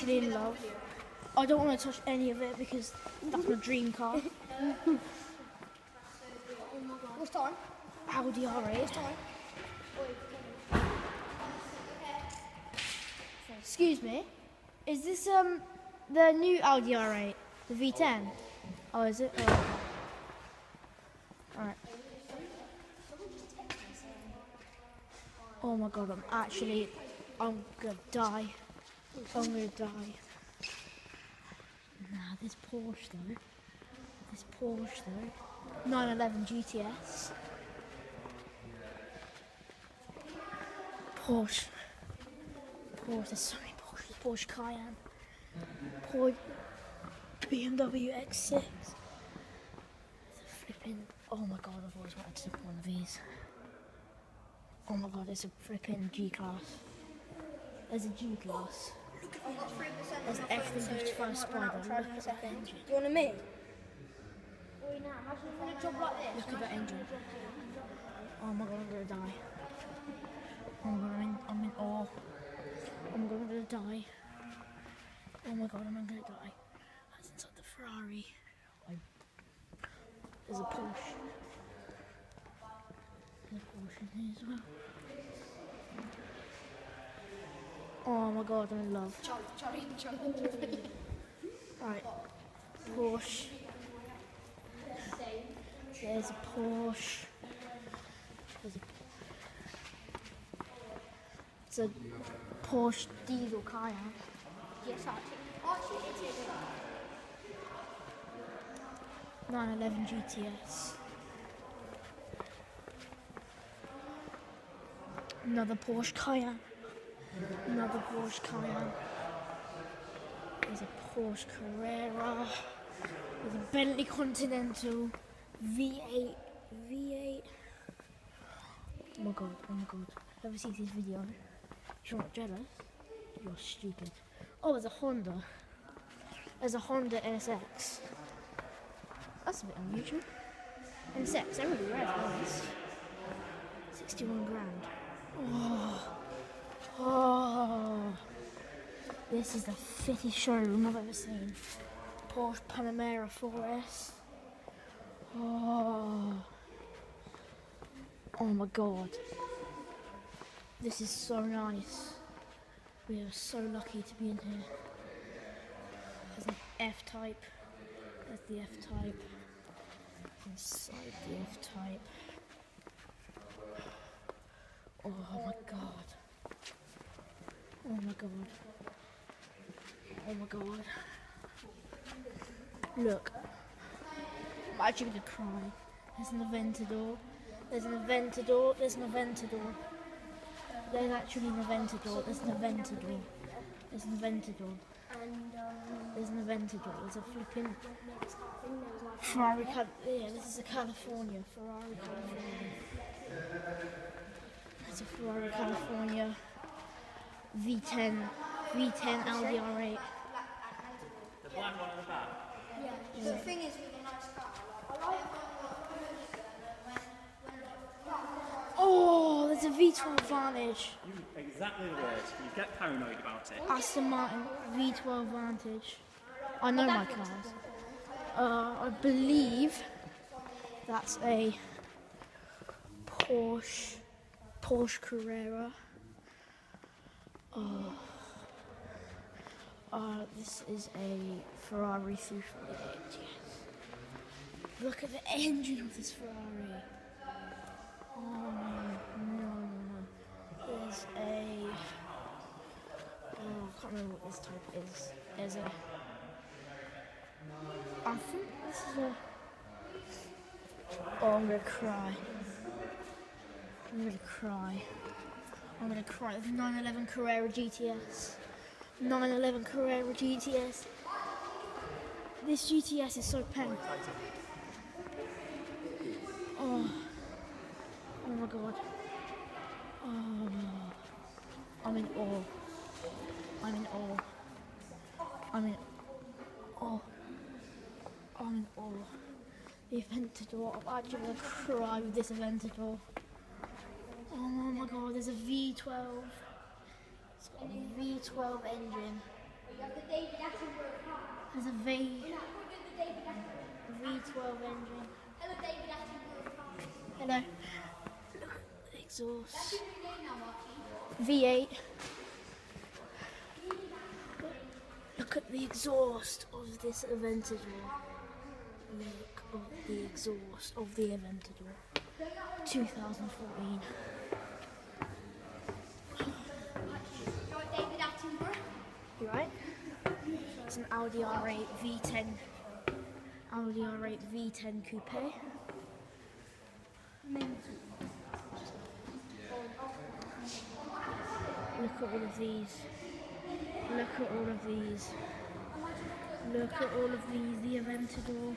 actually in love. I don't want to touch any of it because that's my dream car. What's time? Audi R8. What's time? Excuse me. Is this the new Audi R8, the V10? Oh, is it? Oh. Alright. Oh my god, I'm gonna die. I'm gonna die. Nah, this Porsche though. 911 GTS. Porsche, there's so many Porsches. Porsche Cayenne. Porsche BMW X6. There's a flipping, oh my god, I've always wanted to have one of these. Oh my god, there's a flipping G-Class. There's a G-Class. There's an F-155 Spider. Look at that engine. Do you want a me? Look at that engine. Oh my god, I'm gonna die. Oh my god, I'm in awe. Oh my god, I'm gonna die. Oh my god, I'm gonna die. That's inside the Ferrari. There's a Porsche. There's a Porsche in here as well. Oh my god, I'm in love. Charlie. Right, Porsche. There's a Porsche. It's a Porsche diesel Cayenne. Yes, Archie. 911 GTS. Another Porsche Cayenne. There's a Porsche Carrera. There's a Bentley Continental V8. Oh my god. Whoever sees this video, if you're not jealous, you're stupid. Oh, there's a Honda. There's a Honda NSX. That's a bit unusual. NSX, they're really rare, nice. 61 grand. Oh. This is the fittest showroom I've ever seen. Porsche Panamera 4S. Oh my god. This is so nice. We are so lucky to be in here. There's an F-Type. There's the F-Type. Inside the F-Type. Oh my god. Oh my god. Oh my god. Look. I'm actually gonna cry. There's an Aventador. There's actually an Aventador. There's an Aventador. There's a flipping Ferrari. This is a California. Ferrari California. There's a Ferrari California V10 Audi R8. The black one at the back? Yeah. The thing is with a nice car, Oh, there's a V12 Vantage. Exactly the word. You get paranoid about it. Aston Martin V12 Vantage. I know my cars. I believe that's a Porsche Carrera. This is a Ferrari 348. Yes. Look at the engine of this Ferrari. Oh no. There's a. I can't remember what this type is. There's a. I think this is a. Oh, I'm gonna cry. There's a 911 Carrera GTS. 911 Carrera GTS. This GTS is so painful. Oh my god. Oh, I'm in awe. The Aventador. I'm actually gonna cry with this Aventador. Oh my god, there's a V12. It's got a V12 engine. have the David Attenborough car. There's a We're not going to do the David Attenborough. V12 engine. Hello, David Attenborough car. Hello. Look at the exhaust. That's your new name now, Marty. V8. Look at the exhaust of this Aventador. Look at the exhaust of the Aventador. 2014. You're David Attenborough. You right? It's an Audi R8 V10. Audi R8 V10 Coupe. Look at all of these. Look at all of these. Look at all of these. The Aventador.